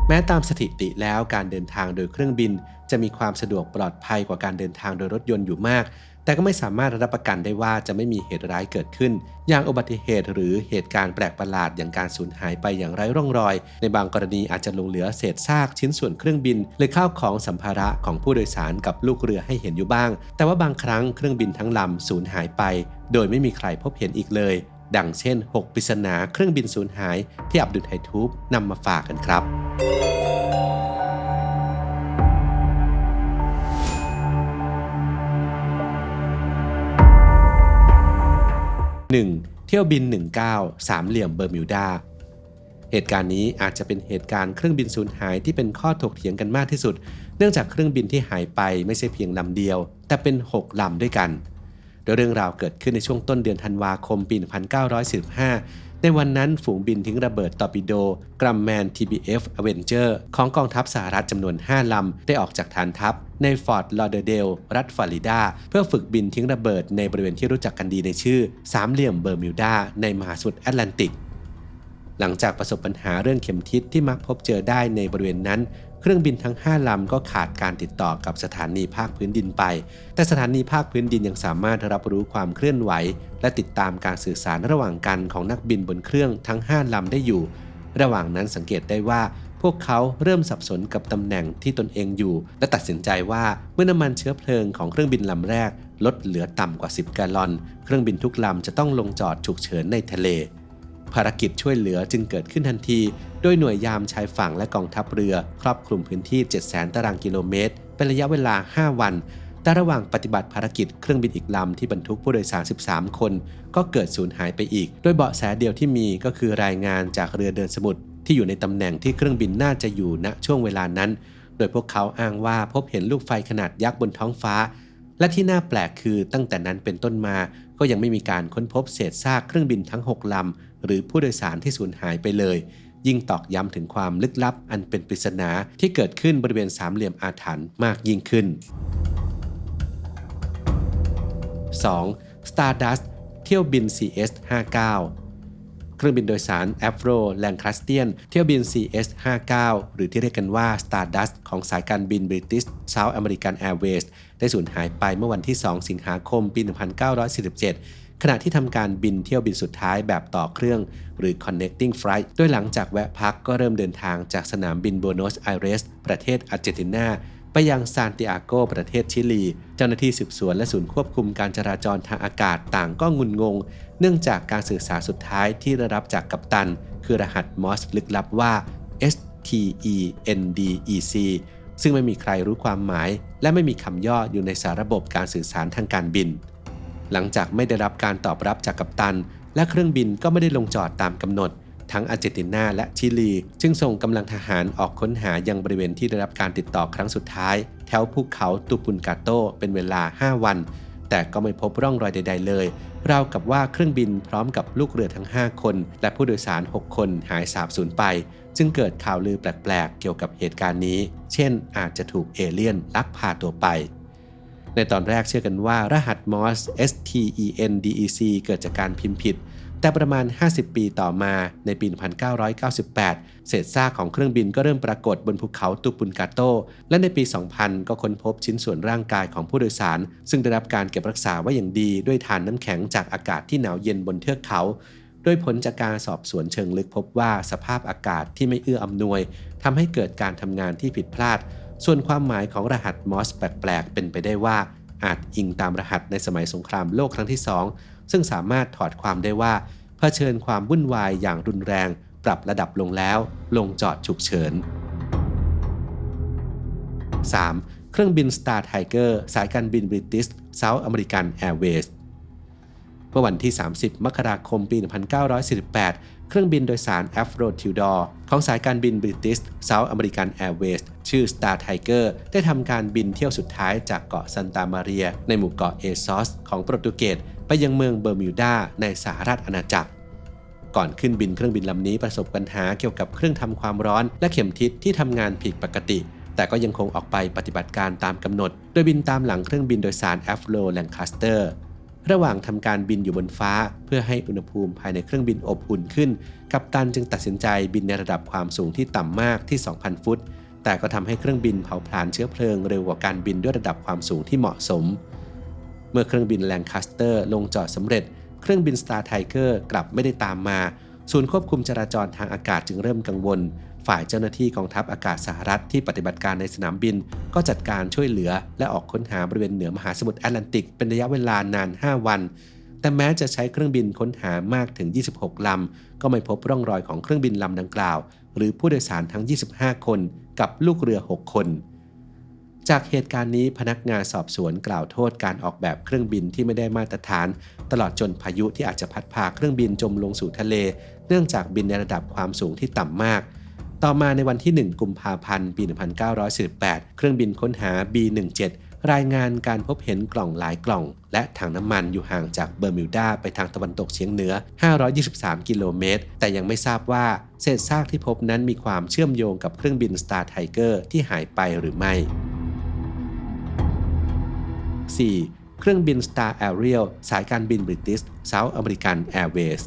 แม้ตามสถิติแล้วการเดินทางโดยเครื่องบินจะมีความสะดวกปลอดภัยกว่าการเดินทางโดยรถยนต์อยู่มากแต่ก็ไม่สามารถรับประกันได้ว่าจะไม่มีเหตุร้ายเกิดขึ้นอย่างอุบัติเหตุหรือเหตุการณ์แปลกประหลาดอย่างการสูญหายไปอย่างไร้ร่องรอยในบางกรณีอาจจะหลงเหลือเศษซากชิ้นส่วนเครื่องบินหรือข้าวของสัมภาระของผู้โดยสารกับลูกเรือให้เห็นอยู่บ้างแต่ว่าบางครั้งเครื่องบินทั้งลำสูญหายไปโดยไม่มีใครพบเห็นอีกเลยดังเช่น6ปริศนาเครื่องบินสูญหายที่อับดุลไฮทูบนำมาฝากกันครับ1. เที่ยวบิน 19 สามเหลี่ยมเบอร์มิวดาเหตุการณ์นี้อาจจะเป็นเหตุการณ์เครื่องบินสูญหายที่เป็นข้อถกเถียงกันมากที่สุดเนื่องจากเครื่องบินที่หายไปไม่ใช่เพียงลำเดียวแต่เป็น6ลำด้วยกันโดยเรื่องราวเกิดขึ้นในช่วงต้นเดือนธันวาคมปี 1945 ในวันนั้นฝูงบินทิ้งระเบิดตอร์ปิโดกรัมแมน TBF Avenger ของกองทัพสหรัฐจำนวน5ลำได้ออกจากฐานทัพในฟอร์ตลอเดอร์เดลรัฐฟลอริดาเพื่อฝึกบินทิ้งระเบิดในบริเวณที่รู้จักกันดีในชื่อสามเหลี่ยมเบอร์มิวดาในมหาสมุทรแอตแลนติกหลังจากประสบปัญหาเรื่องเข็มทิศที่มักพบเจอได้ในบริเวณนั้นเครื่องบินทั้ง5ลำก็ขาดการติดต่อกับสถานีภาคพื้นดินไปแต่สถานีภาคพื้นดินยังสามารถรับรู้ความเคลื่อนไหวและติดตามการสื่อสารระหว่างกันของนักบินบนเครื่องทั้ง5ลำได้อยู่ระหว่างนั้นสังเกตได้ว่าพวกเขาเริ่มสับสนกับตำแหน่งที่ตนเองอยู่และตัดสินใจว่าเมื่อน้ำมันเชื้อเพลิงของเครื่องบินลำแรกลดเหลือต่ำกว่า10แกลลอนเครื่องบินทุกลำจะต้องลงจอดฉุกเฉินในทะเลภารกิจช่วยเหลือจึงเกิดขึ้นทันทีโดยหน่วยยามชายฝั่งและกองทัพเรือครอบคลุมพื้นที่ 700,000 ตารางกิโลเมตรเป็นระยะเวลา5วันแต่ระหว่างปฏิบัติภารกิจเครื่องบินอีกลำที่บรรทุกผู้โดยสาร13คนก็เกิดสูญหายไปอีกโดยเบาะแสเดียวที่มีก็คือรายงานจากเรือเดินสมุทรที่อยู่ในตำแหน่งที่เครื่องบินน่าจะอยู่ณช่วงเวลานั้นโดยพวกเขาอ้างว่าพบเห็นลูกไฟขนาดยักษ์บนท้องฟ้าและที่น่าแปลกคือตั้งแต่นั้นเป็นต้นมาก็ยังไม่มีการค้นพบเศษซากเครื่องบินทั้ง6ลำหรือผู้โดยสารที่สูญหายไปเลยยิ่งตอกย้ำถึงความลึกลับอันเป็นปริศนาที่เกิดขึ้นบริเวณสามเหลี่ยมอาถรรพ์มากยิ่งขึ้น 2. Stardust เที่ยวบิน CS-59 เครื่องบินโดยสาร Avro Lancastrian เที่ยวบิน CS-59 หรือที่เรียกกันว่า Stardust ของสายการบิน British South American Airways ได้สูญหายไปเมื่อวันที่ 2 สิงหาคม ปี 1947 ขณะที่ทำการบินเที่ยวบินสุดท้ายแบบต่อเครื่องหรือ Connecting Flight โดยหลังจากแวะพักก็เริ่มเดินทางจากสนามบินโบโนสไอเรสประเทศอาร์เจนตินาไปยังซานติอาโกประเทศชิลีเจ้าหน้าที่สืบสวนและศูนย์ควบคุมการจราจรทางอากาศต่างก็งุนงงเนื่องจากการสื่อสารสุดท้ายที่ได้รับจากกัปตันคือรหัสมอร์สลึกลับว่า STENDEC ซึ่งไม่มีใครรู้ความหมายและไม่มีคำย่ออยู่ในสาระบบการสื่อสารทางการบินหลังจากไม่ได้รับการตอบรับจากกัปตันและเครื่องบินก็ไม่ได้ลงจอดตามกำหนดทั้งอาร์เจนตินาและชิลีจึงส่งกำลังทหารออกค้นหายังบริเวณที่ได้รับการติดต่อครั้งสุดท้ายแถวภูเขาตูปุนกาโตเป็นเวลา5วันแต่ก็ไม่พบร่องรอยใดๆเลยราวกับว่าเครื่องบินพร้อมกับลูกเรือทั้ง5คนและผู้โดยสาร6คนหายสาบสูญไปจึงเกิดข่าวลือแปลกๆเกี่ยวกับเหตุการณ์นี้เช่นอาจจะถูกเอเลี่ยนลักพาตัวไปในตอนแรกเชื่อกันว่ารหัสมอร์ส STENDEC เกิดจากการพิมพ์ผิดแต่ประมาณ50ปีต่อมาในปี 1998 เศษซากของเครื่องบินก็เริ่มปรากฏบนภูเขาตูปุนกาโตและในปี 2000 ก็ค้นพบชิ้นส่วนร่างกายของผู้โดยสารซึ่งได้รับการเก็บรักษาไว้อย่างดีด้วยถ่านน้ำแข็งจากอากาศที่หนาวเย็นบนเทือกเขาโดยผลจากการสอบสวนเชิงลึกพบว่าสภาพอากาศที่ไม่เอื้ออำนวยทำให้เกิดการทำงานที่ผิดพลาดส่วนความหมายของรหัสมอร์สแปลกๆเป็นไปได้ว่าอาจอิงตามรหัสในสมัยสงครามโลกครั้งที่2ซึ่งสามารถถอดความได้ว่าเผชิญความวุ่นวายอย่างรุนแรงปรับระดับลงแล้วลงจอดฉุกเฉิน 3. เครื่องบิน Star Tiger สายการบิน British South American Airways เมื่อวันที่ 30 มกราคม ปี 1948 เครื่องบินโดยสาร Avro Tudor ของสายการบิน British South American Airways ชื่อ Star Tiger ได้ทำการบินเที่ยวสุดท้ายจากเกาะซันตามาเรียในหมู่เกาะเอซอสของโปรตุเกสไปยังเมืองเบอร์มิวดาในสหราชอาณาจักรก่อนขึ้นบินเครื่องบินลำนี้ประสบปัญหาเกี่ยวกับเครื่องทำความร้อนและเข็มทิศที่ทำงานผิดปกติแต่ก็ยังคงออกไปปฏิบัติการตามกำหนดโดยบินตามหลังเครื่องบินโดยสาร Avro Lancaster ระหว่างทำการบินอยู่บนฟ้าเพื่อให้อุณหภูมิภายในเครื่องบินอบอุ่นขึ้นกัปตันจึงตัดสินใจบินในระดับความสูงที่ต่ำมากที่ 2,000 ฟุตแต่ก็ทำให้เครื่องบินเผาผลาญเชื้อเพลิงเร็วกว่าการบินด้วยระดับความสูงที่เหมาะสมเมื่อเครื่องบินแลนคัสเตอร์ลงจอดสำเร็จเครื่องบิน Star Tiger กลับไม่ได้ตามมาศูนย์ควบคุมจราจรทางอากาศจึงเริ่มกังวลฝ่ายเจ้าหน้าที่กองทัพอากาศสหรัฐที่ปฏิบัติการในสนามบินก็จัดการช่วยเหลือและออกค้นหาบริเวณเหนือมหาสมุทรแอตแลนติกเป็นระยะเวลานาน 5 วันแต่แม้จะใช้เครื่องบินค้นหามากถึง 26 ลำก็ไม่พบร่องรอยของเครื่องบินลำดังกล่าวหรือผู้โดยสารทั้ง 25 คนกับลูกเรือ 6 คนจากเหตุการณ์นี้พนักงานสอบสวนกล่าวโทษการออกแบบเครื่องบินที่ไม่ได้มาตรฐานตลอดจนพายุที่อาจจะพัดพาเครื่องบินจมลงสู่ทะเลเนื่องจากบินในระดับความสูงที่ต่ำมากต่อมาในวันที่ 1 กุมภาพันธ์ปี 1948 เครื่องบินค้นหา B-17 รายงานการพบเห็นกล่องหลายกล่องและถังน้ำมันอยู่ห่างจากเบอร์มิวดาไปทางตะวันตกเฉียงเหนือ 523 กิโลเมตรแต่ยังไม่ทราบว่าเศษซากที่พบนั้นมีความเชื่อมโยงกับเครื่องบิน Star Tiger ที่หายไปหรือไม่ 4. เครื่องบิน Star Ariel สายการบิน British South American Airways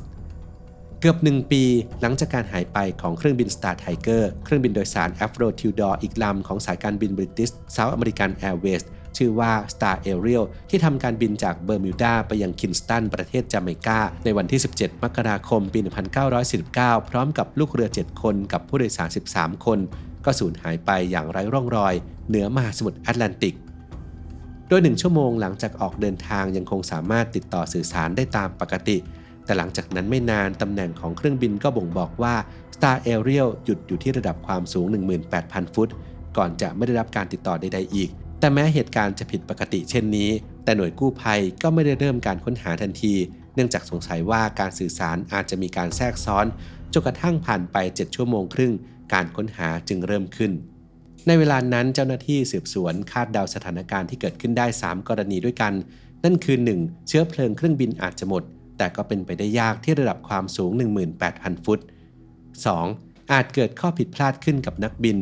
เกือบ1 ปีหลังจากการหายไปของเครื่องบิน Star Tiger เครื่องบินโดยสาร Avro Tudor อีกลำของสายการบิน British South American Airways ชื่อว่า Star Ariel ที่ทำการบินจากเบอร์มิวดาไปยังคินสตันประเทศจาเมกาในวันที่ 17 มกราคม ปี 1949 พร้อมกับลูกเรือ 7 คนกับผู้โดยสาร 13 คนก็สูญหายไปอย่างไร้ร่องรอยเหนือมหาสมุทรแอตแลนติกโดย1 ชั่วโมงหลังจากออกเดินทางยังคงสามารถติดต่อสื่อสารได้ตามปกติแต่หลังจากนั้นไม่นานตำแหน่งของเครื่องบินก็บ่งบอกว่า Star Ariel หยุดอยู่ที่ระดับความสูง 18,000 ฟุตก่อนจะไม่ได้รับการติดต่อใดๆอีกแต่แม้เหตุการณ์จะผิดปกติเช่นนี้แต่หน่วยกู้ภัยก็ไม่ได้เริ่มการค้นหาทันทีเนื่องจากสงสัยว่าการสื่อสารอาจจะมีการแทรกซ้อนจนกระทั่งผ่านไป7 ชั่วโมงครึ่งการค้นหาจึงเริ่มขึ้นในเวลานั้นเจ้าหน้าที่สืบสวนคาดเดาสถานการณ์ที่เกิดขึ้นได้3 กรณีด้วยกันนั่นคือ 1. เชื้อเพลิงเครื่องบินอาจจะหมดแต่ก็เป็นไปได้ยากที่ระดับความสูง 18,000 ฟุต 2. อาจเกิดข้อผิดพลาดขึ้นกับนักบิน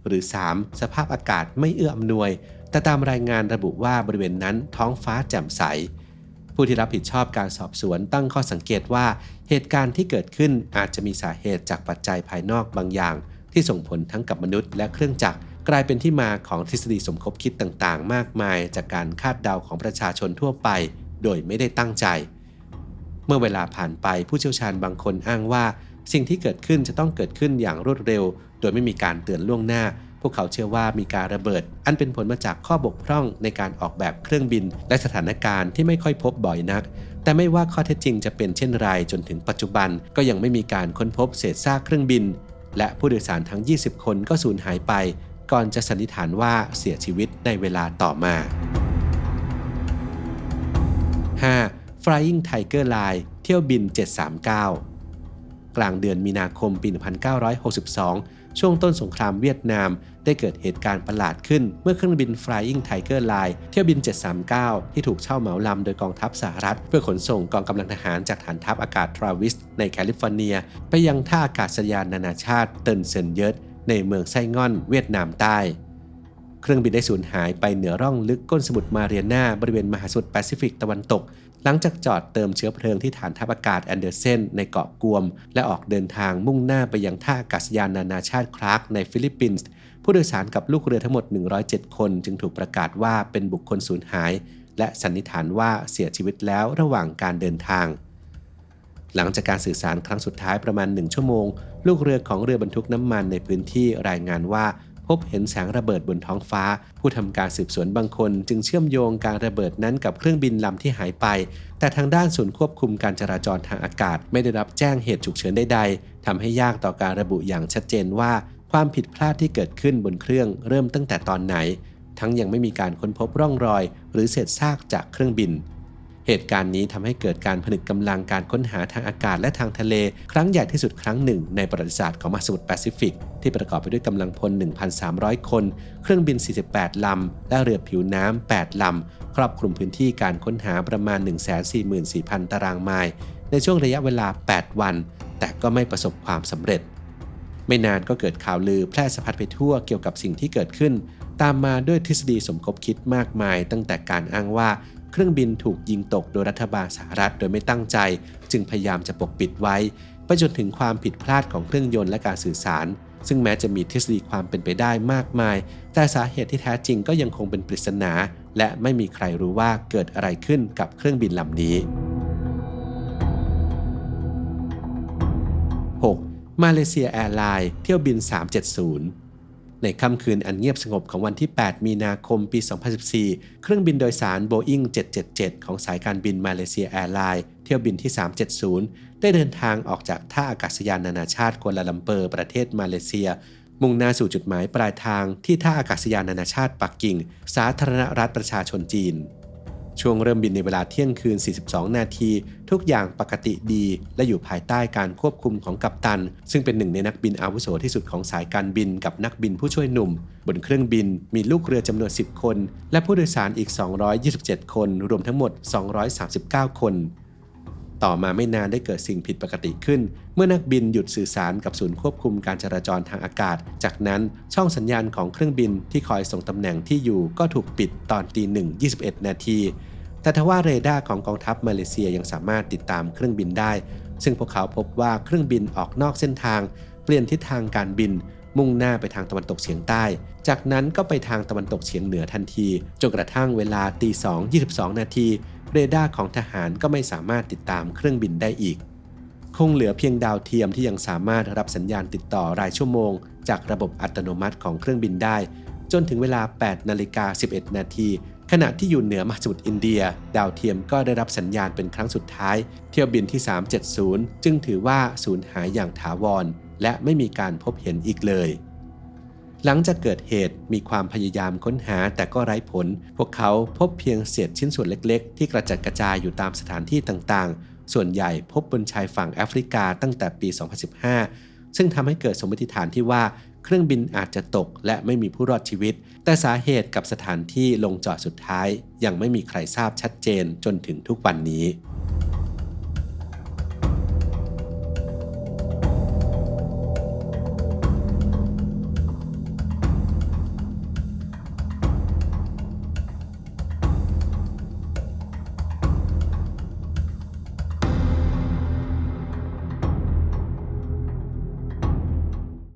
หรือ 3. สภาพอากาศไม่เอื้ออำนวยแต่ตามรายงานระบุว่าบริเวณนั้นท้องฟ้าแจ่มใสผู้ที่รับผิดชอบการสอบสวนตั้งข้อสังเกตว่าเหตุการณ์ที่เกิดขึ้นอาจจะมีสาเหตุจากปัจจัยภายนอกบางอย่างที่ส่งผลทั้งกับมนุษย์และเครื่องจักรกลายเป็นที่มาของทฤษฎีสมคบคิดต่างๆมากมายจากการคาดเดาของประชาชนทั่วไปโดยไม่ได้ตั้งใจเมื่อเวลาผ่านไปผู้เชี่ยวชาญบางคนอ้างว่าสิ่งที่เกิดขึ้นจะต้องเกิดขึ้นอย่างรวดเร็วโดยไม่มีการเตือนล่วงหน้าพวกเขาเชื่อว่ามีการระเบิดอันเป็นผลมาจากข้อบกพร่องในการออกแบบเครื่องบินและสถานการณ์ที่ไม่ค่อยพบบ่อยนักแต่ไม่ว่าข้อเท็จจริงจะเป็นเช่นไรจนถึงปัจจุบันก็ยังไม่มีการค้นพบเศษซากเครื่องบินและผู้โดยสารทั้ง20 คนก็สูญหายไปก่อนจะสันนิษฐานว่าเสียชีวิตในเวลาต่อมา 5. Flying Tiger Line เที่ยวบิน 739 กลางเดือนมีนาคมปี 1962 ช่วงต้นสงครามเวียดนามได้เกิดเหตุการณ์ประหลาดขึ้นเมื่อเครื่องบิน Flying Tiger Line เที่ยวบิน 739 ที่ถูกเช่าเหมาลำโดยกองทัพสหรัฐเพื่อขนส่งกองกำลังทหารจากฐานทัพอากาศทราวิสในแคลิฟอร์เนียไปยังท่าอากาศยานนานาชาติเตินเซินเยิร์ตในเมืองไส้ง่อนเวียดนามใต้เครื่องบินได้สูญหายไปเหนือร่องลึกก้นสมุทรมาเรียนาบริเวณมหาสมุทรแปซิฟิกตะวันตกหลังจากจอดเติมเชื้อเพลิงที่ฐานทัพอากาศแอนเดอร์เซนในเกาะกวมและออกเดินทางมุ่งหน้าไปยังท่าอากาศยานนานาชาติคลาร์กในฟิลิปปินส์ผู้โดยสารกับลูกเรือทั้งหมด107 คนจึงถูกประกาศว่าเป็นบุคคลสูญหายและสันนิษฐานว่าเสียชีวิตแล้วระหว่างการเดินทางหลังจากการสื่อสารครั้งสุดท้ายประมาณ1 ชั่วโมงลูกเรือของเรือบรรทุกน้ำมันในพื้นที่รายงานว่าพบเห็นแสงระเบิดบนท้องฟ้าผู้ทำการสืบสวนบางคนจึงเชื่อมโยงการระเบิดนั้นกับเครื่องบินลำที่หายไปแต่ทางด้านศูนย์ควบคุมการจราจรทางอากาศไม่ได้รับแจ้งเหตุฉุกเฉินใดๆทำให้ยากต่อการระบุอย่างชัดเจนว่าความผิดพลาดที่เกิดขึ้นบนเครื่องเริ่มตั้งแต่ตอนไหนทั้งยังไม่มีการค้นพบร่องรอยหรือเศษซากจากเครื่องบินเหตุการณ์นี้ทำให้เกิดการผนึกกำลังการค้นหาทางอากาศและทางทะเลครั้งใหญ่ที่สุดครั้งหนึ่งในประวัติศาสตร์ของมหาสมุทรแปซิฟิกที่ประกอบไปด้วยกำลังพล 1,300 คนเครื่องบิน 48 ลำและเรือผิวน้ำ 8 ลำครอบคลุมพื้นที่การค้นหาประมาณ 144,000 ตารางไมล์ในช่วงระยะเวลา 8 วันแต่ก็ไม่ประสบความสำเร็จไม่นานก็เกิดข่าวลือแพร่สะพัดไปทั่วเกี่ยวกับสิ่งที่เกิดขึ้นตามมาด้วยทฤษฎีสมคบคิดมากมายตั้งแต่การอ้างว่า เครื่องบินถูกยิงตกโดยรัฐบาลสหรัฐโดยไม่ตั้งใจจึงพยายามจะปกปิดไว้ไปจนถึงความผิดพลาดของเครื่องยนต์และการสื่อสารซึ่งแม้จะมีทฤษฎีความเป็นไปได้มากมายแต่สาเหตุที่แท้จริงก็ยังคงเป็นปริศนาและไม่มีใครรู้ว่าเกิดอะไรขึ้นกับเครื่องบินลำนี้ 6. มาเลเซียแอร์ไลน์เที่ยวบิน 370 ในค่ำคืนอันเงียบสงบของวันที่ 8 มีนาคม ปี 2014 เครื่องบินโดยสาร Boeing 777 ของสายการบินมาเลเซียแอร์ไลน์เที่ยวบินที่ 370 ได้เดินทางออกจากท่าอากาศยานนานาชาติกัวลาลัมเปอร์ประเทศมาเลเซียมุ่งหน้าสู่จุดหมายปลายทางที่ท่าอากาศยานนานาชาติปักกิ่งสาธารณรัฐประชาชนจีนช่วงเริ่มบินในเวลาเที่ยงคืน 42 นาทีทุกอย่างปกติดีและอยู่ภายใต้การควบคุมของกัปตันซึ่งเป็นหนึ่งในนักบินอาวุโสที่สุดของสายการบินกับนักบินผู้ช่วยหนุ่มบนเครื่องบินมีลูกเรือจำนวน 10 คนและผู้โดยสารอีก 227 คนรวมทั้งหมด 239 คนต่อมาไม่นานได้เกิดสิ่งผิดปกติขึ้นเมื่อนักบินหยุดสื่อสารกับศูนย์ควบคุมการจราจรทางอากาศจากนั้นช่องสัญญาณของเครื่องบินที่คอยส่งตำแหน่งที่อยู่ก็ถูกปิดตอน 1:21 นาทีแต่ทว่าเรดาร์ของกองทัพมาเลเซียยังสามารถติดตามเครื่องบินได้ซึ่งพวกเขาพบว่าเครื่องบินออกนอกเส้นทางเปลี่ยนทิศทางการบินมุ่งหน้าไปทางตะวันตกเฉียงใต้จากนั้นก็ไปทางตะวันตกเฉียงเหนือทันทีจนกระทั่งเวลา 2:22 นาทีเรดาร์ของทหารก็ไม่สามารถติดตามเครื่องบินได้อีกคงเหลือเพียงดาวเทียมที่ยังสามารถรับสัญญาณติดต่อรายชั่วโมงจากระบบอัตโนมัติของเครื่องบินได้จนถึงเวลา 8:11 นาทีขณะที่อยู่เหนือมหาสมุทรอินเดียดาวเทียมก็ได้รับสัญญาณเป็นครั้งสุดท้ายเที่ยวบินที่ 370 จึงถือว่าสูญหายอย่างถาวรและไม่มีการพบเห็นอีกเลยหลังจากเกิดเหตุมีความพยายามค้นหาแต่ก็ไร้ผลพวกเขาพบเพียงเศษชิ้นส่วนเล็กๆที่กระจัดกระจายอยู่ตามสถานที่ต่างๆส่วนใหญ่พบบนชายฝั่งแอฟริกาตั้งแต่ปี 2015 ซึ่งทำให้เกิดสมมติฐานที่ว่าเครื่องบินอาจจะตกและไม่มีผู้รอดชีวิตแต่สาเหตุกับสถานที่ลงจอดสุดท้ายยังไม่มีใครทราบชัดเจนจนถึงทุกวันนี้